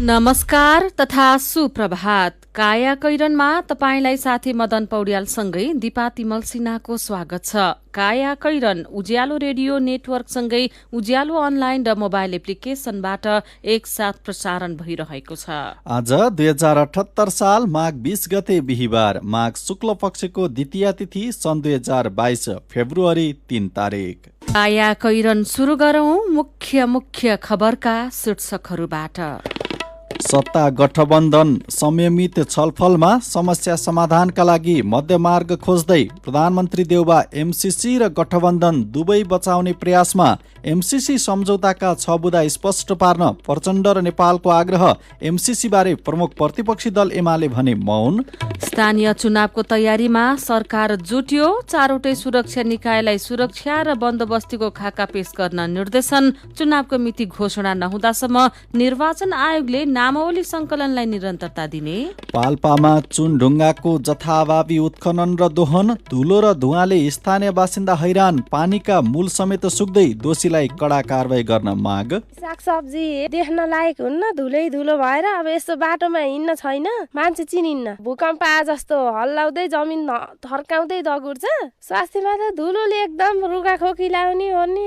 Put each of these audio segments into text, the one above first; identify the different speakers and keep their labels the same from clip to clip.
Speaker 1: नमस्कार तथा सुप्रभात। काया कैरनमा तपाईंलाई साथी मदन पौड्यालसँगै दिपा तिमल सिन्हाको स्वागत छ। काया कैरन उज्यालो रेडियो नेटवर्कसँगै उज्यालो अनलाइन र मोबाइल एप्लिकेशनबाट एकसाथ प्रसारण भइरहेको छ।
Speaker 2: आज 2078 साल माघ 20 गते बिहिबार, माघ शुक्ल पक्षको द्वितीय तिथि, सन् 2022 फेब्रुअरी 3 तारिक।
Speaker 1: काया कैरन सुरु गरौं मुख्य खबरका शीर्षकहरूबाट।
Speaker 2: सत्ता गठबन्धन संयमित छलफलमा समस्या समाधानका लागि मध्यमार्ग खोज्दै प्रधानमन्त्री देउबा एमसीसी र गठबन्धन दुवै बचाउने प्रयासमा। एमसीसी सम्झौताका 6 बुँदा स्पष्ट पार्न प्रचण्ड र नेपालको आग्रह। एमसीसी बारे प्रमुख प्रतिपक्षी दल एमाले भने मौन।
Speaker 1: स्थानीय चुनावको तयारीमा सरकार जुट्यो। 4वटै सुरक्षा निकायलाई सुरक्षा र बन्दोबस्तीको खाका पेश गर्न निर्देशन। चुनावको मिति घोषणा नहुँदासम्म निर्वाचन आयोगले नामावली संकलनलाई निरन्तरता दिने।
Speaker 2: पाल्पामा चुनढुङ्गाको जथाभावी उत्खनन र दोहन। धुलो र धुवाँले स्थानीय बासिन्दा हैरान। पानीका मूल समेत सुक्दै, दोषीलाई कडा कारबाही गर्न माग।
Speaker 3: सागसब्जी देख्न लायक हुन्न, धुलै धुलो भएर अब यस्तो बाटोमा हिँड्न छैन, मान्छे चिनिन्न। भूकम्प जस्तो हल्लाउँदै जमिन थर्काउँदै दगुर्छ। स्वास्थ्यमा त धुलोले एकदम रुगाखोकी लाउने ओर्ने।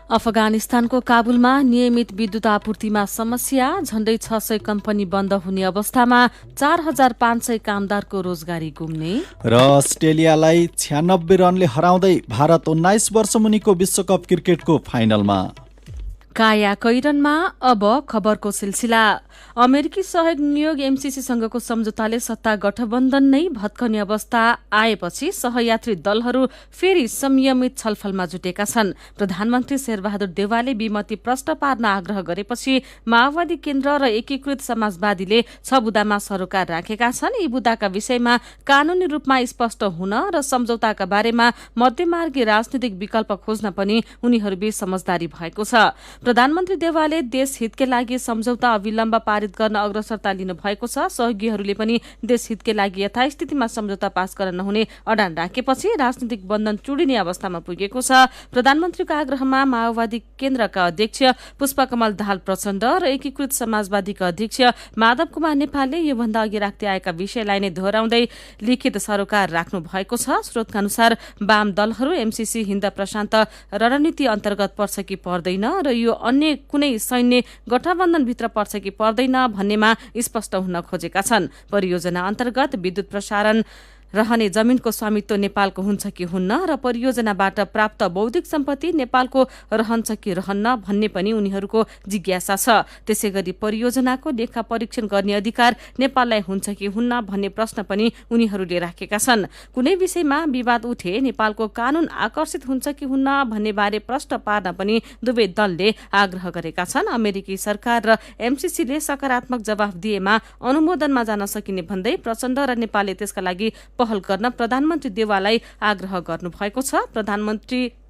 Speaker 1: अफगानिस्तानको काबुलमा नियमित विद्युत आपूर्तिमा समस्या। झण्डै 600 कम्पनी बन्द हुने अवस्थामा 4500 कामदारको रोजगारी गुम्ने।
Speaker 2: र अस्ट्रेलियालाई 96 रनले हराउँदै भारत 19 वर्ष मुनिको विश्वकप क्रिकेटको फाइनलमा।
Speaker 1: काया कैरनमा अब खबरको सिलसिला। अमेरिकी सहयोग नियोग एमसीसीसँगको सम्झौताले सत्ता गठबन्धन नै भत्कने अवस्था आएपछि सहयात्री दलहरू फेरि संयमित छलफलमा जुटेका छन्। प्रधानमन्त्री शेरबहादुर देउवाले विमति प्रष्ट पार्न आग्रह गरेपछि माओवादी केन्द्र र एकीकृत समाजवादीले 6 बुँदामा सरोकार राखेका छन्। यी बुँदाका विषयमा कानूनी रूपमा स्पष्ट हुन र सम्झौताका बारेमा मध्यमार्गी राजनीतिक विकल्प खोज्न पनि उनीहरूबीच समझदारी भएको छ। प्रधानमन्त्री देउवाले देश हितकै लागि सम्झौता अविलम्ब पारित गर्न अग्रसरता लिनु भएको छ। सहयोगीहरूले पनि देश हितकै लागि यथास्थितिमा सम्झौता पास गर्न नहुने अडान राखेपछि राजनीतिक बन्धन चुडिने अवस्थामा पुगेको छ। प्रधानमन्त्रीको आग्रहमा माओवादी केन्द्रका अध्यक्ष पुष्पकमल दाहाल प्रचण्ड र एकीकृत समाजवादीका अध्यक्ष माधव कुमार नेपालले योभन्दा अघि राख्दै आएका विषयलाई नै दोहोऱ्याउँदै लिखित सरोकार राख्नु भएको छ। स्रोतका अनुसार वाम दलहरू एमसीसी हिन्द प्रशान्त रणनीति अन्तर्गत पर्छ कि पर्दैन र यो अन्य कुनै सैन्य गठबन्धनभित्र पर्छ कि पर्दैन भन्नेमा स्पष्ट हुन खोजेका छन्। परियोजना अन्तर्गत विद्युत प्रसारण रहने जमिनको स्वामित्व नेपालको हुन्छ कि हुन्न र परियोजनाबाट प्राप्त बौद्धिक सम्पत्ति नेपालको रहन्छ कि रहन्न भन्ने पनि उनीहरूको जिज्ञासा छ। त्यसैगरी परियोजनाको लेखा परीक्षण गर्ने अधिकार नेपाललाई हुन्छ कि हुन्न भन्ने प्रश्न पनि उनीहरूले राखेका छन्। कुनै विषयमा विवाद उठे नेपालको कानून आकर्षित हुन्छ कि हुन्न भन्ने बारे प्रश्न पार्न पनि दुवै दलले आग्रह गरेका छन्। अमेरिकी सरकार र एमसीसीले सकारात्मक जवाफ दिएमा अनुमोदनमा जान सकिने भन्दै प्रचण्ड र नेपालले त्यसका लागि पहल गर्न प्रधानमन्त्री देउवालाई आग्रह गर्नुभएको छ। प्रधानमन्त्री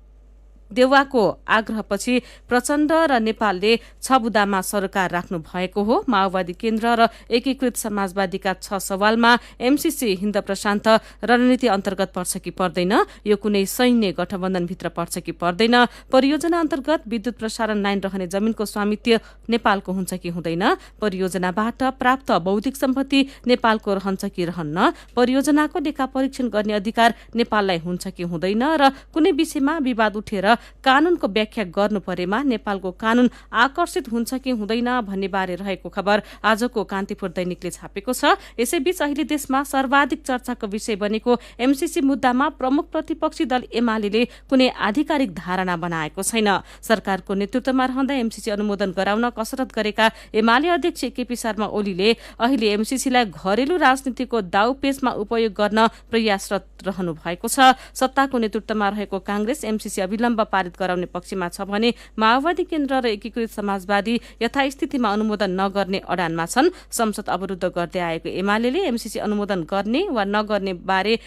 Speaker 1: देउवाको आग्रहपछि प्रचण्ड र नेपालले 6 बुँदामा सरकार राख्नु भएको हो। माओवादी केन्द्र र एकीकृत समाजवादीका 6 सवालमा एमसीसी हिन्द प्रशान्त रणनीति अन्तर्गत पर्छ कि पर्दैन, यो कुनै सैन्य गठबन्धनभित्र पर्छ कि पर्दैन, परियोजना अन्तर्गत विद्युत प्रसारण लाइन रहने जमिनको स्वामित्व नेपालको हुन्छ कि हुँदैन, परियोजनाबाट प्राप्त बौद्धिक सम्पत्ति नेपालको रहन्छ कि रहन्न, परियोजनाको लेखा परीक्षण गर्ने अधिकार नेपाललाई हुन्छ कि हुँदैन र कुनै विषयमा विवाद उठेर कानूनको व्याख्या गर्नु परेमा नेपालको कानून आकर्षित हुन्छ कि हुँदैन भन्ने बारे रहेको खबर आजको कान्तिपुर दैनिकले छापेको छ। यसैबीच अहिले देशमा सर्वाधिक चर्चाको विषय बनेको एमसीसी मुद्दामा प्रमुख प्रतिपक्षी दल एमाले कुनै आधिकारिक धारणा बनाएको छैन। सरकारको नेतृत्वमा रहँदा एमसीसी अनुमोदन गराउन कसरत गरेका एमाले अध्यक्ष केपी शर्मा ओलीले अहिले एमसीसीलाई घरेलु राजनीतिको दाउपेचमा उपयोग गर्न प्रयासरत रहनु भएको छ। सत्ताको नेतृत्वमा रहेको कांग्रेस एमसीसी अविलम्ब पारित गराउने पक्षमा छ भने माओवादी केन्द्र र एकीकृत समाजवादी यथास्थितिमा अनुमोदन नगर्ने अडानमा छन्। संसद अवरुद्ध गर्दै आएको एमाले एमसीसी अनुमोदन गर्ने वा नगर्ने बारे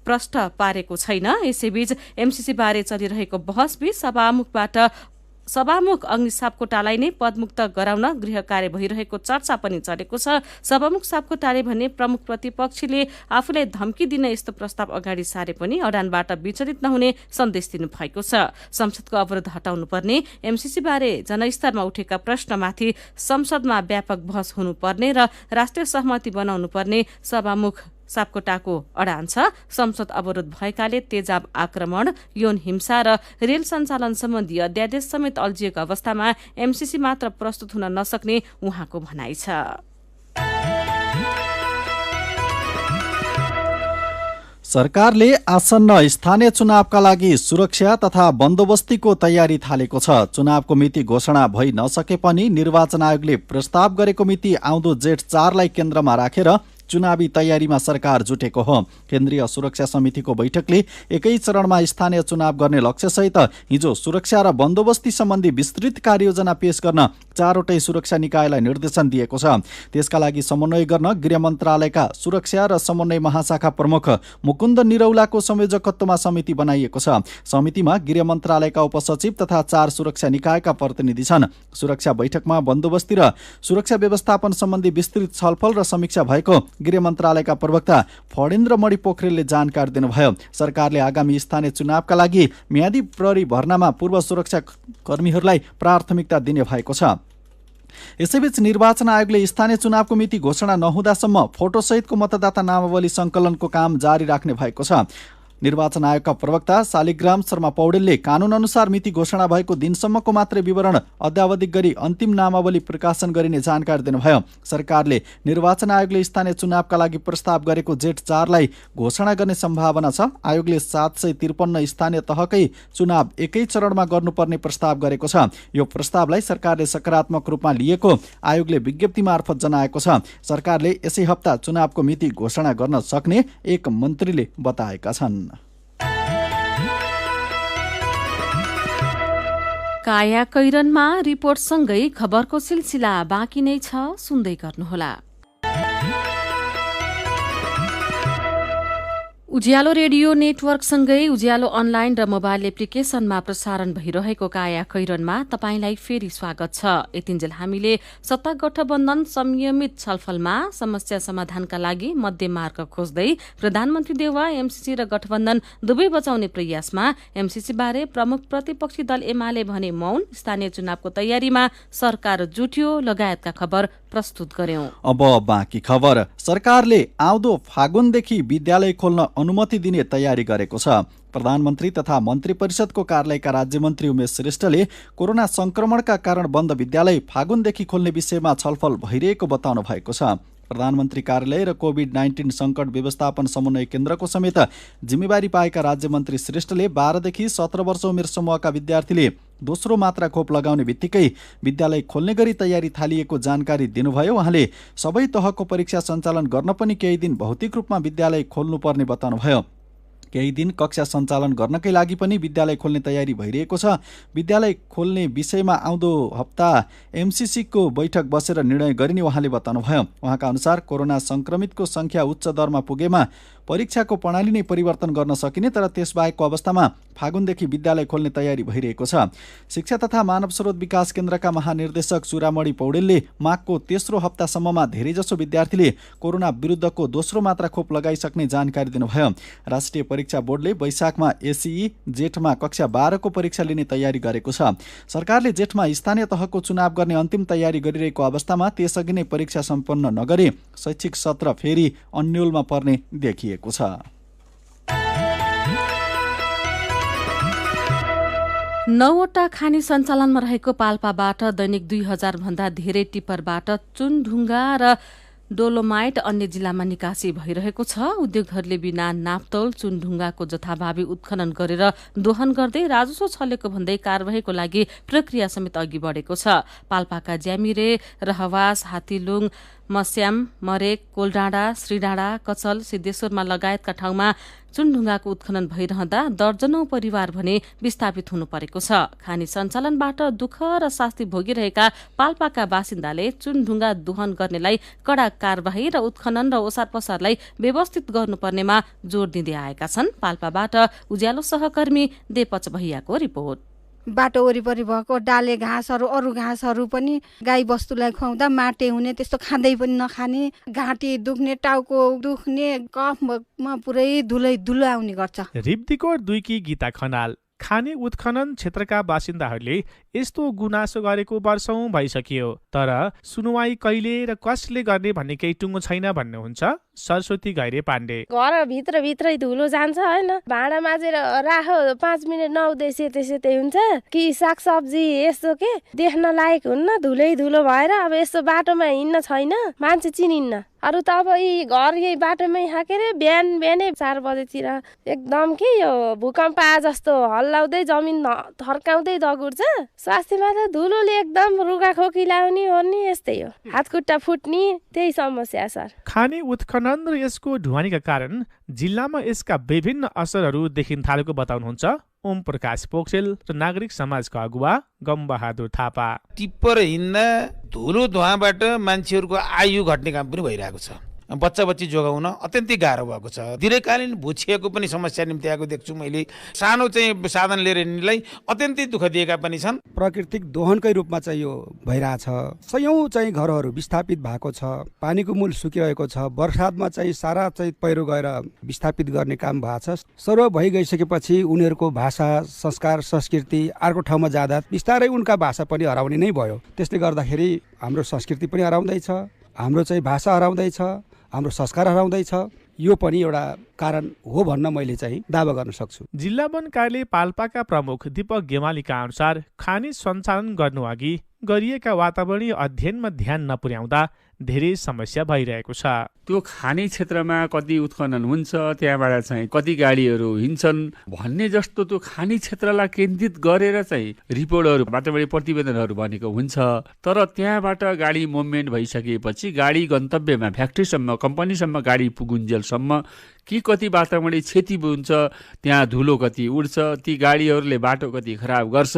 Speaker 1: प्रश्न पारेको छैन। यसैबीच एमसीसी बारे चलिरहेको बहसबीच सभामुखबाट सभामुख अग्नि सापकोटालाई नै पदमुक्त गराउन गृह कार्य भइरहेको चर्चा पनि चलेको छ। सभामुख सापकोटाले भने प्रमुख प्रतिपक्षीले आफूलाई धम्की दिन यस्तो प्रस्ताव अगाडि सारे पनि अडानबाट विचलित नहुने सन्देश दिनु भएको छ। संसदको अवरोध हटाउनुपर्ने, एमसीसी बारे जनस्तरमा उठेका प्रश्नमाथि संसदमा व्यापक बहस हुनुपर्ने र राष्ट्रिय सहमति बनाउनु पर्ने सभामुख सापकोटाको अडान छ। संसद अवरोध भएकाले तेजाब आक्रमण, यौन हिंसा र रेल सञ्चालन सम्बन्धी अध्यादेश समेत अल्झिएको अवस्थामा एमसीसी मात्र प्रस्तुत हुन नसक्ने उहाँको भनाइ छ।
Speaker 2: सरकारले आसन्न स्थानीय चुनावका लागि सुरक्षा तथा बन्दोबस्तीको तयारी थालेको छ। चुनावको मिति घोषणा भइ नसके पनि निर्वाचन आयोगले प्रस्ताव गरेको मिति आउँदो जेठ 4 लाई केन्द्रमा राखेर चुनावी तयारीमा सरकार जुटेको हो। केन्द्रीय सुरक्षा समितिको बैठकले एकै चरणमा स्थानीय चुनाव गर्ने लक्ष्यसहित हिजो सुरक्षा र बन्दोबस्ती सम्बन्धी विस्तृत कार्ययोजना पेश गर्न 4वटै सुरक्षा निकायलाई निर्देशन दिएको छ। त्यसका लागि समन्वय गर्न गृह मन्त्रालयका सुरक्षा र समन्वय महाशाखा प्रमुख मुकुन्द निरौलाको संयोजकत्वमा समिति बनाइएको छ। समितिमा गृह मन्त्रालयका उपसचिव तथा 4 सुरक्षा निकायका प्रतिनिधि छन्। सुरक्षा बैठकमा बन्दोबस्ती र सुरक्षा व्यवस्थापन सम्बन्धी विस्तृत छलफल र समीक्षा भएको गृह मन्त्रालयका प्रवक्ता फणेन्द्र मणि पोखरेलले जानकारी दिनुभयो। सरकारले आगामी स्थानीय चुनावका लागि म्यादी प्रहरी भर्नामा पूर्व सुरक्षा कर्मीहरूलाई प्राथमिकता दिने भएको छ। यसैबीच निर्वाचन आयोगले स्थानीय चुनावको मिति घोषणा नहुँदासम्म फोटोसहितको मतदाता नामावली सङ्कलनको काम जारी राख्ने भएको छ। निर्वाचन आयोगका प्रवक्ता शालिग्राम शर्मा पौडेलले कानून अनुसार मिति घोषणा भएको दिनसम्मको मात्रै विवरण अद्यावधिक गरी अन्तिम नामावली प्रकाशन गरिने जानकारी दिनुभयो। सरकारले निर्वाचन आयोगले स्थानीय चुनावका लागि प्रस्ताव गरेको जेठ 4 लाई घोषणा गर्ने सम्भावना छ। आयोगले 753 स्थानीय तहकै चुनाव एकै चरणमा गर्नुपर्ने प्रस्ताव गरेको छ। यो प्रस्तावलाई सरकारले सकारात्मक रूपमा लिएको आयोगले विज्ञप्ति मार्फत जनाएको छ। सरकारले यसै हप्ता चुनावको मिति घोषणा गर्न सक्ने एक मन्त्रीले बताएका छन्।
Speaker 1: काया कैरनमा रिपोर्टसँगै खबरको सिलसिला बाँकी नै छ, सुन्दै गर्नुहोला। उज्यालो रेडियो नेटवर्कसँगै उज्यालो अनलाइन र मोबाइल एप्लिकेशनमा प्रसारण भइरहेको काया कैरनमा तपाईंलाई फेरि स्वागत छ। यतिन्जेल हामीले सत्ता गठबन्धन संयमित छलफलमा समस्या समाधानका लागि मध्यमार्ग खोज्दै प्रधानमन्त्री देउवा एमसीसी र गठबन्धन दुवै बचाउने प्रयासमा एमसीसी बारे प्रमुख प्रतिपक्षी दल एमाले भने मौन, स्थानीय चुनावको तयारीमा सरकार जुट्यो लगायतका खबर प्रस्तुत गर्यौं।
Speaker 2: अब बाँकी खबर। सरकारले आउँदो फागुनदेखि विद्यालय खोल्न अनुमति दिने तयारी गरेको छ। प्रधानमन्त्री तथा मन्त्री परिषदको कार्यालयका राज्यमन्त्री उमेश श्रेष्ठले कोरोना संक्रमणका कारण बन्द विद्यालय फागुनदेखि खोल्ने विषयमा छलफल भइरहेको बताउनु भएको छ। प्रधानमन्त्री कार्यालय र कोभिड-19 संकट व्यवस्थापन समन्वय केन्द्रको समेत जिम्मेवारी पाएका राज्यमन्त्री श्रेष्ठले 12 देखि 17 वर्ष उमेर समूहका विद्यार्थीले दोस्रो मात्रा खोप लगाउने बित्तिकै विद्यालय खोल्ने गरी तयारी थालिएको जानकारी दिनुभयो। उहाँले सबै तहको परीक्षा सञ्चालन गर्न पनि केही दिन भौतिक रूपमा विद्यालय खोल्नुपर्ने बताउनुभयो। केही दिन कक्षा सञ्चालन गर्नकै लागि पनि विद्यालय खोल्ने तयारी भइरहेको छ। विद्यालय खोल्ने विषयमा आउँदो हप्ता एमसीसीको बैठक बसेर निर्णय गरिने उहाँले बताउनुभयो। उहाँका अनुसार कोरोना संक्रमितको संख्या उच्च दरमा पुगेमा परीक्षाको प्रणाली नै परिवर्तन गर्न सकिने, तर त्यसबाहेकको अवस्थामा फागुनदेखि विद्यालय खोल्ने तयारी भइरहेको छ। शिक्षा तथा मानव स्रोत विकास केन्द्रका महानिर्देशक चुरामणि पौडेलले माघको तेस्रो हप्तासम्ममा धेरैजसो विद्यार्थीले कोरोना विरुद्धको दोस्रो मात्रा खोप लगाइसक्ने जानकारी दिनुभयो। राष्ट्रिय परीक्षा बोर्डले वैशाखमा एसई, जेठमा कक्षा 12 को परीक्षा लिने तयारी गरेको छ। सरकारले जेठमा स्थानीय तहको चुनाव गर्ने अन्तिम तयारी गरिरहेको अवस्थामा त्यसअघि नै परीक्षा सम्पन्न नगरे शैक्षिक सत्र फेरि अन्योलमा पर्ने देखिएको छ।
Speaker 1: नौवटा खानी सञ्चालनमा रहेको पाल्पाबाट दैनिक 2000 भन्दा धेरै टिप्परबाट चुनढुङ्गा र डोलोमाइट अन्य जिल्लामा निकासी भइरहेको छ। उद्योगहरूले बिना नापतोल चुनढुङ्गाको जथाभावी उत्खनन गरेर दोहन गर्दै राजस्व छलेको भन्दै कारबाहीको लागि प्रक्रिया समेत अघि बढेको छ। पाल्पाका ज्यामिरे, रहवास, हातीलुङ, मस्याम, मरेक, कोलडाँडा, श्रीडाँडा, कचल, सिद्धेश्वरमा लगायतका ठाउँमा चुनढुङ्गाको उत्खनन भइरहँदा दर्जनौं परिवार भने विस्थापित हुनु परेको छ। खानी सञ्चालनबाट दुःख र शास्ति भोगिरहेका पाल्पाका बासिन्दाले चुनढुङ्गा दोहन गर्नेलाई कडा कारबाही र उत्खनन र ओसार पसारलाई व्यवस्थित गर्नुपर्नेमा जोड़ दिँदै आएका छन्। पाल्पाबाट उज्यालो सहकर्मी देपच भैयाको रिपोर्ट।
Speaker 4: बाटो वरिपरि भएको डाले घाँसहरू अरू घाँसहरू पनि गाई बस्तुलाई खुवाउँदा माटे हुने त्यस्तो खाँदै पनि नखाने, घाँटी दुख्ने, टाउको दुख्ने, कफमा पुरै धुलो आउने गर्छ।
Speaker 5: रिब्दीकोट 2 की गीता खनाल। खानी उत्खनन क्षेत्रका बासिन्दाहरूले यस्तो गुनासो गरेको वर्षौं भइसकियो, तर सुनुवाई कहिले र कसले गर्ने भन्ने केही टुङ्गो छैन भन्नुहुन्छ सरस्वती घैरे पाण्डे।
Speaker 3: घर भित्रै धुलो जान्छ होइन, भाँडा माझेर राखो 5 मिनट नहुँदै सेतै हुन्छ कि सागसब्जी यस्तो के देख्न लायक हुन्न, धुलो भएर अब यस्तो बाटोमा हिँड्न छैन, मान्छे चिनिन्न। अरू त अब यी घर यही बाटोमै हाकेर बिहानै 4 बजेतिर एकदम के यो भूकम्प जस्तो हल्लाउँदै जमिन थर्काउँदै दगुर्छ। स्वास्थ्यमा त धुलोले एकदम रुगा खोकी लाउने ओर्ने यस्तै हो, हातखुट्टा फुट्ने त्यही समस्या सर।
Speaker 5: खानी उत्खनन र यसको ढुवानीका कारण जिल्लामा यसका विभिन्न असरहरू देखिन थालेको बताउनुहुन्छ ओम प्रकाश पोखरेल र नागरिक समाजका अगुवा गमबहादुर थापा।
Speaker 6: टिप्पर हिँड्दा धुलो धुवाबाट मान्छेहरूको आयु घट्ने काम पनि भइरहेको छ। बच्चा जोगाउन अत्यन्तै गाह्रो भएको छ। दीर्घकालीन भुछिएको पनि समस्या निम्ति आएको देख्छु मैले। सानो चाहिँ साधन लिएर हिँड्नेलाई अत्यन्तै दुःख दिएका पनि छन्।
Speaker 7: प्राकृतिक दोहनकै रूपमा चाहिँ यो भइरहेछ। सयौं चाहिँ घरहरू विस्थापित भएको छ, पानीको मूल सुकिरहेको छ। बर्खातमा चाहिँ सारा चाहिँ पहिरो गएर विस्थापित गर्ने काम भएको छ। सर्व भइगइसकेपछि उनीहरूको भाषा, संस्कार, संस्कृति अर्को ठाउँमा जाँदा बिस्तारै उनका भाषा पनि हराउने नै भयो। त्यसले गर्दाखेरि हाम्रो संस्कृति पनि हराउँदैछ, हाम्रो चाहिँ भाषा हराउँदैछ, हाम्रो संस्कार हराउँदैछ। यो पनि एउटा कारण हो भन्न मैले चाहिँ दावा गर्न सक्छु।
Speaker 5: जिल्ला वन कार्यालय पाल्पाका प्रमुख दीपक गेमालीका अनुसार खानी सञ्चालन गर्नु अघि गरिएका वातावरणीय अध्ययनमा ध्यान नपुर्याउँदा धेरै समस्या भइरहेको छ।
Speaker 8: त्यो खानी क्षेत्रमा कति उत्खनन हुन्छ, त्यहाँबाट चाहिँ कति गाडीहरू हिँड्छन् भन्ने जस्तो त्यो खानी क्षेत्रलाई केन्द्रित गरेर चाहिँ रिपोर्टहरू, वातावरणीय प्रतिवेदनहरू बनेको हुन्छ। तर त्यहाँबाट गाडी मुभमेन्ट भइसकेपछि गाडी गन्तव्यमा, फ्याक्ट्रीसम्म, कम्पनीसम्म गाडी पुगुन्जेलसम्म कि कति वातावरणीय क्षति हुन्छ, त्यहाँ धुलो कति उड्छ, ती गाडीहरूले बाटो कति खराब गर्छ,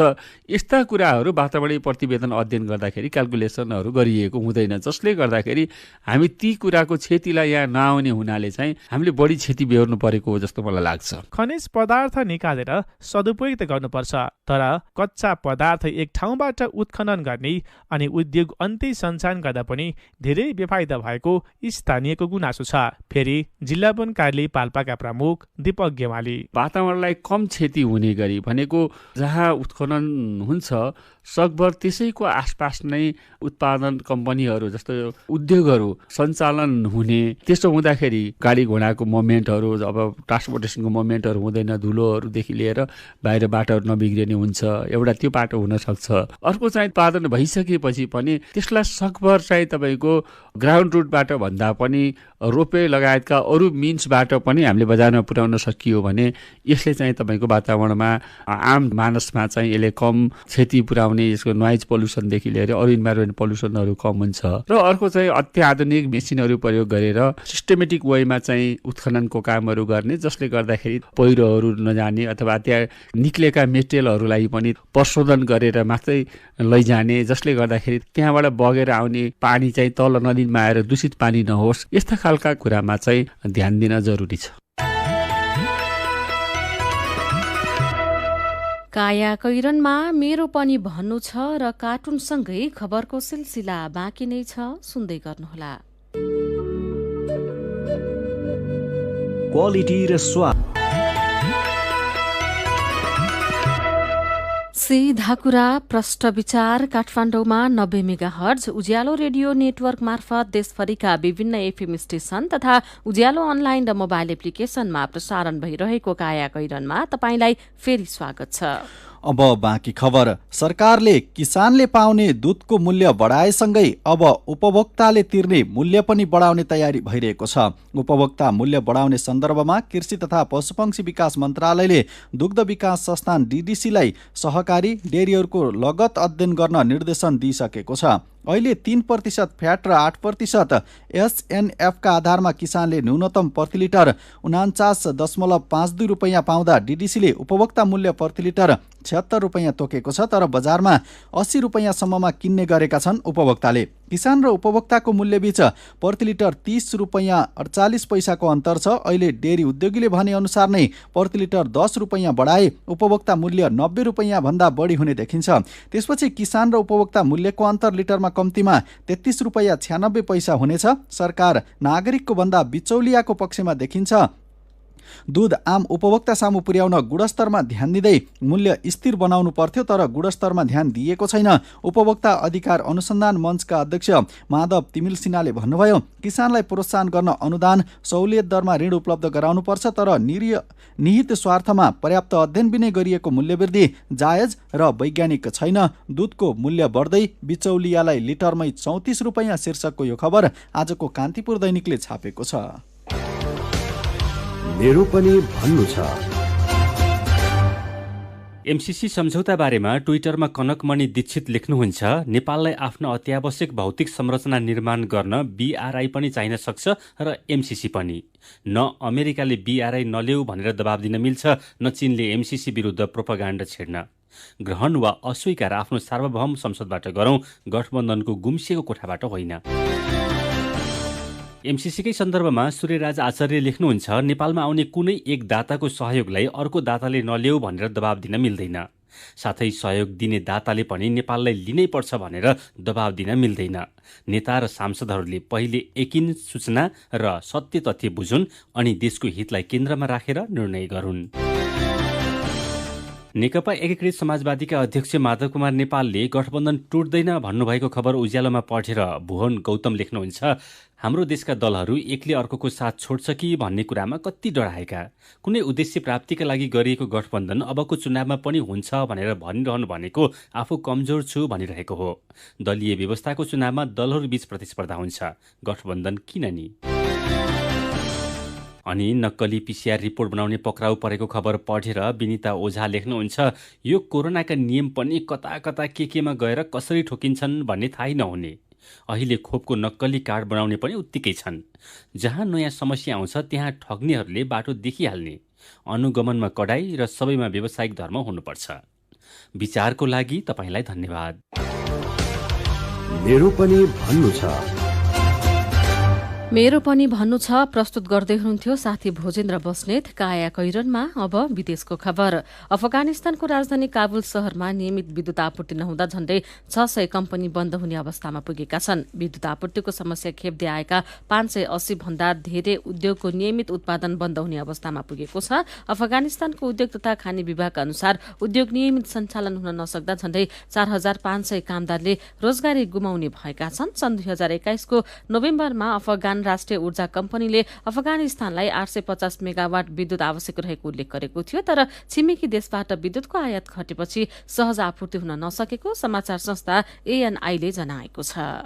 Speaker 8: यस्ता कुराहरू वातावरणीय प्रतिवेदन अध्ययन गर्दाखेरि क्याल्कुलेसनहरू गरिएको हुँदैन। जसले गर्दाखेरि हामी ती कुराको क्षतिलाई यहाँ नआउने हुनाले चाहिँ हामीले बढी क्षति बेहोर्नु परेको हो जस्तो मलाई लाग्छ।
Speaker 5: खनिज पदार्थ निकालेर सदुपयोग त गर्नुपर्छ, तर कच्चा पदार्थ एक ठाउँबाट उत्खनन गर्ने अनि उद्योग अन्तै सञ्चालन गर्दा पनि धेरै बेफाइदा भएको स्थानीयको गुनासो छ। फेरि जिल्ला वन कार्यालय पाल्पाका प्रमुख दीपक गेवाली।
Speaker 8: वातावरणलाई कम क्षति हुने गरी भनेको जहाँ उत्खनन हुन्छ सकभर त्यसैको आसपास नै उत्पादन कम्पनीहरू जस्तो उद्योगहरू सञ्चालन हुने। त्यसो हुँदाखेरि गाडी घोडाको मोभमेन्टहरू, अब ट्रान्सपोर्टेसनको मोभमेन्टहरू हुँदैन, धुलोहरूदेखि लिएर बाहिर बाटोहरू नबिग्रिने हुन्छ। एउटा त्यो बाटो हुन सक्छ। अर्को चाहिँ उत्पादन भइसकेपछि पनि त्यसलाई सकभर चाहिँ तपाईँको ग्राउन्ड रुटबाट भन्दा पनि रोपे लगायतका अरू मिन्सबाट पनि हामीले बजारमा पुर्याउन सकियो भने यसले चाहिँ तपाईँको वातावरणमा, आम मानसमा चाहिँ यसले कम क्षति पुर्याउने, यसको नोइज पोल्युसनदेखि लिएर अरू इन्भाइरोमेन्ट पोल्युसनहरू कम हुन्छ। र अर्को चाहिँ अत्याधुनिक मेसिनहरू प्रयोग गरेर सिस्टमेटिक वेमा चाहिँ उत्खननको कामहरू गर्ने, जसले गर्दाखेरि पहिरोहरू नजाने अथवा त्यहाँ निक्लेका मेटेरियलहरूलाई पनि प्रशोधन गरेर मात्रै लैजाने, जसले गर्दाखेरि त्यहाँबाट बगेर आउने पानी चाहिँ तल नदीमा आएर दूषित पानी नहोस्। यस्ता खालका कुरामा चाहिँ ध्यान दिन जरुरी छ।
Speaker 1: काया कैरनमा मेरो पनि भन्नु छ र कार्टुनसँगै खबरको सिलसिला बाँकी नै छ, सुन्दै गर्नुहोला।
Speaker 9: क्वालिटी र स्वाद
Speaker 1: सीधा कुरा प्रष्ट विचार काठमाडौँमा 90 मेगाहर्ज उज्यालो रेडियो नेटवर्क मार्फत देशभरिका विभिन्न एफएम स्टेशन तथा उज्यालो अनलाइन र मोबाइल एप्लिकेशनमा प्रसारण भइरहेको काया कैरनमा तपाईंलाई फेरि स्वागत छ।
Speaker 2: अब बाँकी खबर। सरकारले किसानले पाउने दूधको मूल्य बढाएसँगै अब उपभोक्ताले तिर्ने मूल्य पनि बढाउने तयारी भइरहेको छ। उपभोक्ता मूल्य बढाउने सन्दर्भमा कृषि तथा पशुपक्षी विकास मन्त्रालयले दुग्ध विकास संस्थान डीडीसीलाई सहकारी डेरीहरूको लगत अध्ययन गर्न निर्देशन दिइसकेको छ। अहिले 3% फ्याट र 8% SNF का आधारमा किसानले न्यूनतम प्रति लिटर 49.52 रुपैयाँ पाउँदा DDCले उपभोक्ता मूल्य प्रति लिटर 76 रुपैयाँ तोकेको छ, तर बजारमा 80 रुपैयाँसम्ममा किन्ने गरेका छन् उपभोक्ताले। किसान र उपभोक्ताको मूल्यबीच प्रति लिटर 30 रुपैयाँ 48 पैसाको अन्तर छ। अहिले डेरी उद्योगीले भने अनुसार नै प्रति लिटर 10 रुपैयाँ बढाए उपभोक्ता मूल्य 90 रुपैयाँ भन्दा बढी हुने देखिन्छ। त्यसपछि किसान र उपभोक्ता मूल्यको अन्तर लिटरमा कम्तीमा 33 रुपैयाँ 96 पैसा हुनेछ। सरकार नागरिकको भन्दा बिचौलियाको पक्षमा देखिन्छ। दूध आम उपभोक्ता सामु पुर्याउन गुणस्तरमा ध्यान दिँदै मूल्य स्थिर बनाउनु पर्थ्यो, तर गुणस्तरमा ध्यान दिएको छैन। उपभोक्ता अधिकार अनुसन्धान मञ्चका अध्यक्ष माधव तिमिल सिन्हाले भन्नुभयो, किसानलाई प्रोत्साहन गर्न अनुदान सहुलियत दरमा ऋण उपलब्ध गराउनुपर्छ, तर निहित स्वार्थमा पर्याप्त अध्ययन बिनै गरिएको मूल्यवृद्धि जायज र वैज्ञानिक छैन। दूधको मूल्य बढ्दै बिचौलियालाई लिटरमै 34 रुपैयाँ शीर्षकको यो खबर आजको कान्तिपुर दैनिकले छापेको छ।
Speaker 9: मेरो पनि भन्नु छ।
Speaker 10: एमसीसी सम्झौता बारेमा ट्विटरमा कनकमणि दीक्षित लेख्नुहुन्छ, नेपाललाई आफ्नो अत्यावश्यक भौतिक संरचना निर्माण गर्न BRI पनि चाहिन सक्छ र एमसीसी पनि। न अमेरिकाले BRI नल्याऊ भनेर दबाब दिन मिल्छ, न चीनले एमसीसी विरुद्ध प्रोपागान्डा छेड्न। ग्रहण वा अस्वीकार आफ्नो सार्वभौम संसदबाट गरौँ, गठबन्धनको गुम्सिएको कोठाबाट होइन। एमसीसीकै सन्दर्भमा सूर्यराज आचार्य लेख्नुहुन्छ, नेपालमा आउने कुनै एक दाताको सहयोगलाई अर्को दाताले नल्याऊ भनेर दबाब दिन मिल्दैन। साथै सहयोग दिने दाताले पनि नेपाललाई लिनै पर्छ भनेर दबाब दिन मिल्दैन। नेता र सांसदहरूले पहिले यकिन सूचना र सत्य तथ्य बुझुन् अनि देशको हितलाई केन्द्रमा राखेर निर्णय गरून्। नेकपा एकीकृत समाजवादीका अध्यक्ष माधव कुमार नेपालले गठबन्धन टुट्दैन भन्नुभएको खबर उज्यालोमा पढेर भुवन गौतम लेख्नुहुन्छ, हाम्रो देशका दलहरू एकले अर्कोको साथ छोड्छ कि भन्ने कुरामा कति डराएका। कुनै उद्देश्य प्राप्तिका लागि गरिएको गठबन्धन अबको चुनावमा पनि हुन्छ भनेर भनिरहनु भनेको आफू कमजोर छु भनिरहेको हो। दलीय व्यवस्थाको चुनावमा दलहरूबीच प्रतिस्पर्धा हुन्छ, गठबन्धन किन नि। अनि नक्कली PCR रिपोर्ट बनाउने पक्राउ परेको खबर पढेर विनिता ओझा लेख्नुहुन्छ, यो कोरोनाका नियम पनि कता कता केमा गएर कसरी ठोकिन्छन् भन्ने थाहै नहुने। अहिले खोपको नक्कली कार्ड बनाउने पनि उत्तिकै छन्। जहाँ नयाँ समस्या आउँछ त्यहाँ ठग्नेहरूले बाटो देखिहाल्ने। अनुगमनमा कडाई र सबैमा व्यावसायिक धर्म हुनुपर्छ। विचारको लागि तपाईँलाई धन्यवाद।
Speaker 9: मेरो पनि भन्नु छ।
Speaker 1: मेरो पनि भन्नु छ प्रस्तुत गर्दै हुनुहुन्थ्यो साथी भोजेन्द्र बस्नेत। काया कैरनमा अब विदेशको खबर। अफगानिस्तानको राजधानी काबुल शहरमा नियमित विद्युत आपूर्ति नहुँदा झण्डै 600 कम्पनी बन्द हुने अवस्थामा पुगेका छन्। विद्युत आपूर्तिको समस्या खेप्दै आएका 580 भन्दा धेरै उद्योगको नियमित उत्पादन बन्द हुने अवस्थामा पुगेको छ। अफगानिस्तानको उद्योग तथा खानी विभागका अनुसार उद्योग नियमित सञ्चालन हुन नसक्दा झण्डै 4500 कामदारले रोजगारी गुमाउने भएका छन्। सन् 2021 को नोभेम्बरमा अफगान राष्ट्रिय ऊर्जा कम्पनीले अफगानिस्तानलाई 850 मेगावाट विद्युत आवश्यक रहेको उल्लेख गरेको थियो, तर छिमेकी देशबाट विद्युतको आयात घटेपछि सहज आपूर्ति हुन नसकेको समाचार संस्था ANI ले जनाएको छ।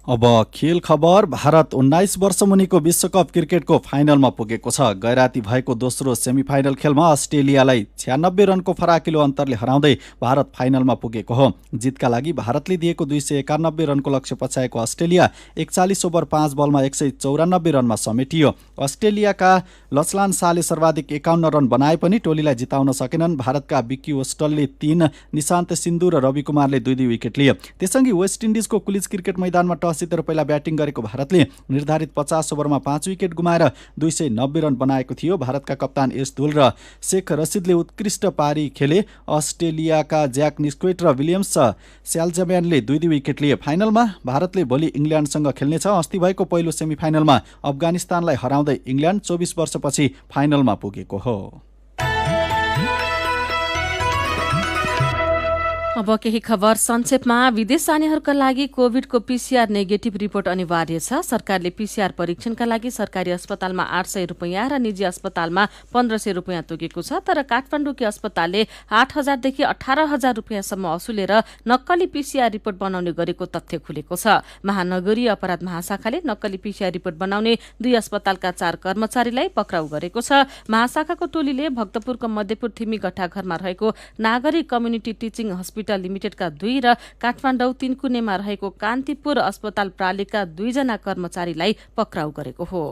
Speaker 2: अब खेल खबर। भारत 19 वर्ष मुनिको विश्वकप क्रिकेटको फाइनलमा पुगेको छ। गैराती भएको दोस्रो सेमिफाइनल खेलमा अस्ट्रेलियालाई 96 रनको फराकिलो अन्तरले हराउँदै भारत फाइनलमा पुगेको हो। जितका लागि भारतले दिएको 291 रनको लक्ष्य पछ्याएको अस्ट्रेलिया 41 ओभर 5 बलमा 194 रनमा समेटियो। अस्ट्रेलियाका लचलान शाहले सर्वाधिक 51 रन बनाए पनि टोलीलाई जिताउन सकेनन्। भारतका विक्की ओस्टलले 3, निशान्त सिन्धु र रवि कुमारले 2-2 विकेट लिए। त्यससँगै वेस्ट इन्डिजको कुलिज क्रिकेट मैदानमा टस जितेर पहिला ब्याटिङ गरेको भारतले निर्धारित 50 ओभरमा 5 विकेट गुमाएर 290 रन बनाएको थियो। भारतका कप्तान एस धुल र शेख रसिदले उत्कृष्ट पारी खेले। अस्ट्रेलियाका ज्याक निस्क्वेट र विलियम्स स्याल्जम्यानले 2-2 विकेट लिए। फाइनलमा भारतले भोलि इङ्ल्यान्डसँग खेल्नेछ। अस्ति भएको पहिलो सेमिफाइनलमा अफगानिस्तानलाई हराउँदै इङ्ल्यान्ड 24 वर्षपछि फाइनलमा पुगेको हो।
Speaker 1: अब केही खबर संक्षेपमा। विदेश जानेहरूका लागि कोभिडको पीसीआर नेगेटिभ रिपोर्ट अनिवार्य छ। सरकारले पीसीआर परीक्षणका लागि सरकारी अस्पतालमा 800 रुपियाँ र निजी अस्पतालमा 1500 रुपियाँ तोकेको छ। तर काठमाडौँकी अस्पतालले 8,000 देखि 18,000 रुपियाँसम्म असुलेर नक्कली पीसीआर रिपोर्ट बनाउने गरेको तथ्य खुलेको छ। महानगरीय अपराध महाशाखाले नक्कली पीसीआर रिपोर्ट बनाउने 2 अस्पतालका 4 कर्मचारीलाई पक्राउ गरेको छ। महाशाखाको टोलीले भक्तपुरको मध्यपुर थिमी गट्टाघरमा रहेको नागरिक कम्युनिटी टिचिङ हस्पिटल लिमिटेडका 2 र काठमाडौँ 3 कुनेमा रहेको कान्तिपुर अस्पताल प्रालीका 2 जना कर्मचारीलाई पक्राउ गरेको हो।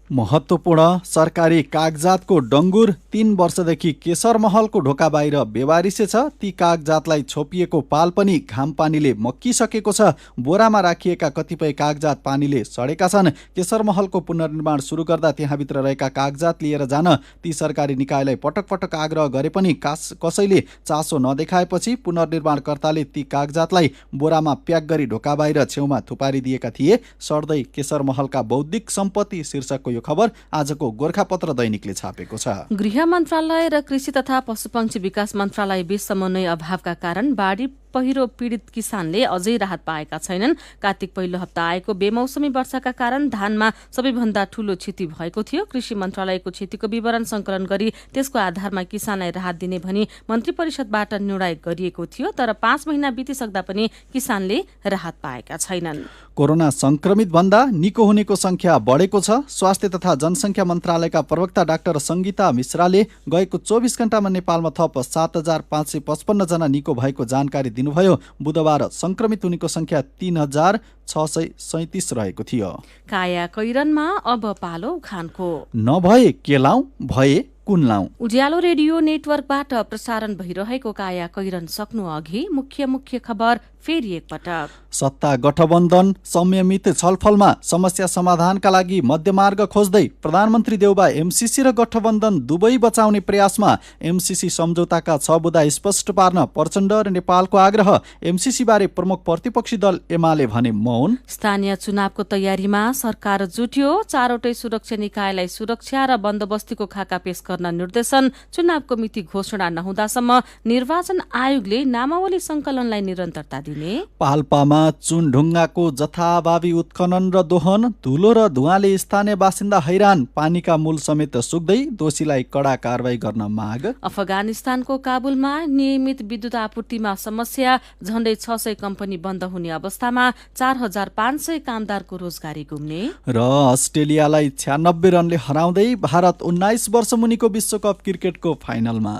Speaker 2: महत्त्वपूर्ण सरकारी कागजातको डङ्गुर 3 वर्षदेखि केशर महलको ढोका बाहिर बेवारिसे छ। ती कागजातलाई छोपिएको पाल पनि घाम पानीले मक्किसकेको छ। बोरामा राखिएका कतिपय कागजात पानीले सडेका छन्। केशर महलको पुनर्निर्माण सुरु गर्दा त्यहाँभित्र रहेका कागजात लिएर जान ती सरकारी निकायलाई पटक पटक आग्रह गरे पनि कसैले चासो नदेखाएपछि पुनर्निर्माणकर्ताले ती कागजातलाई बोरामा प्याक गरी ढोका बाहिर छेउमा थुपारिदिएका थिए। सड्दै केशर महलका बौद्धिक सम्पत्ति शीर्षकको यो खबर आजको गोरखापत्र दैनिकले छापेको छ।
Speaker 1: गृह मन्त्रालय र कृषि तथा पशुपक्षी विकास मन्त्रालय बीच समन्वय अभावका कारण बाढी पहिरो पीडित किसानले अझै राहत पाएका छैनन्। कार्तिक पहिलो हप्ता आएको बेमौसमी वर्षाका कारण धानमा सबैभन्दा ठूलो क्षति भएको थियो। कृषि मन्त्रालयको क्षतिको विवरण संकलन गरी त्यसको आधारमा किसानलाई राहत दिने भनी मन्त्री परिषदबाट निर्णय गरिएको थियो। तर 5 महिना बितिसक्दा पनि किसानले राहत पाएका छैनन्।
Speaker 2: कोरोना संक्रमित भन्दा निको हुनेको संख्या बढेको छ। स्वास्थ्य तथा जनसंख्या मन्त्रालयका प्रवक्ता डाक्टर संगीता मिश्राले गएको 24 घण्टामा नेपालमा थप 7,555 जना निको भएको जानकारी दिनुभयो। बुधबार संक्रमित हुनेको संख्या 3,637 रहेको थियो।
Speaker 1: काया कैरनमा अब पालो उखानको।
Speaker 2: नभए के लाउँ, भए कुन लाउँ।
Speaker 1: उज्यालो रेडियो नेटवर्कबाट प्रसारण भइरहेको काया कैरन सक्नु अघि मुख्य खबर फेरि एकपटक।
Speaker 2: सत्ता गठबन्धन संयमित छलफलमा समस्या समाधानका लागि मध्यमार्ग खोज्दै प्रधानमन्त्री देउबा एमसीसी र गठबन्धन दुवै बचाउने प्रयासमा। एमसीसी सम्झौताका 6 बुँदा स्पष्ट पार्न प्रचण्ड र नेपालको आग्रह। एमसीसी बारे प्रमुख प्रतिपक्षी दल एमाले भने मौन।
Speaker 1: स्थानीय चुनावको तयारीमा सरकार जुट्यो। 4वटै सुरक्षा निकायलाई सुरक्षा र बन्दोबस्तीको खाका पेश गर्न निर्देशन। चुनावको मिति घोषणा नहुँदासम्म निर्वाचन आयोगले नामावली संकलनलाई निरन्तरता दिने।
Speaker 2: पाल्पामा चुनढुङ्गाको जथाभावी उत्खनन र दोहन। धुलो र धुवाँले स्थानीय बासिन्दा हैरान। पानीका मूल समेत सुक्दै, दोषीलाई कडा कारवाही गर्न माग।
Speaker 1: अफगानिस्तानको काबुलमा नियमित विद्युत आपूर्तिमा समस्या। झण्डै 600 कम्पनी बन्द हुने अवस्थामा 4,500 कामदारको रोजगारी गुम्ने।
Speaker 2: र अस्ट्रेलियालाई 96 रनले हराउँदै भारत 19 वर्ष मुनिको विश्वकप क्रिकेटको फाइनलमा।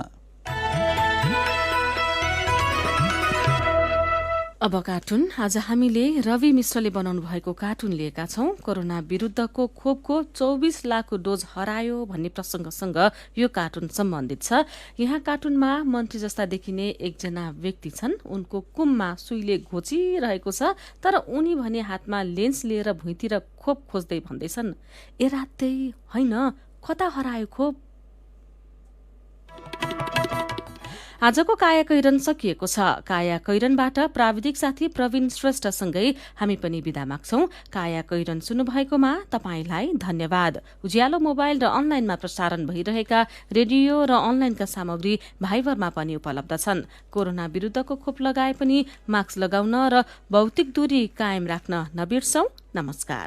Speaker 1: अब कार्टुन। आज हामीले रवि मिश्रले बनाउनु भएको कार्टुन लिएका छौं। कोरोना विरुद्धको खोपको 24 लाख डोज हरायो भन्ने प्रसंगसँग यो कार्टुन सम्बन्धित छ। यहाँ कार्टुनमा मन्त्री जस्ता देखिने एकजना व्यक्ति छन्। उनको कुममा सुईले घोचिरहेको छ। तर उनी भने हातमा लेन्स लिएर भुइँतिर खोप खोज्दै भन्दैछन्, ए रातै होइन, कता हरायो खोप। आजको काया कैरन सकिएको छ। काया कैरनबाट प्राविधिक साथी प्रवीण श्रेष्ठसँगै हामी पनि बिदा माग्छौं। काया कैरन सुन्नुभएकोमा तपाईंलाई धन्यवाद। उज्यालो मोबाइल र अनलाइनमा प्रसारण भइरहेका रेडियो र अनलाइनका सामग्री भाइबरमा पनि उपलब्ध छन्। कोरोना विरुद्धको खोप लगाए पनि मास्क लगाउन र भौतिक दूरी कायम राख्न नबिर्सौं। नमस्कार।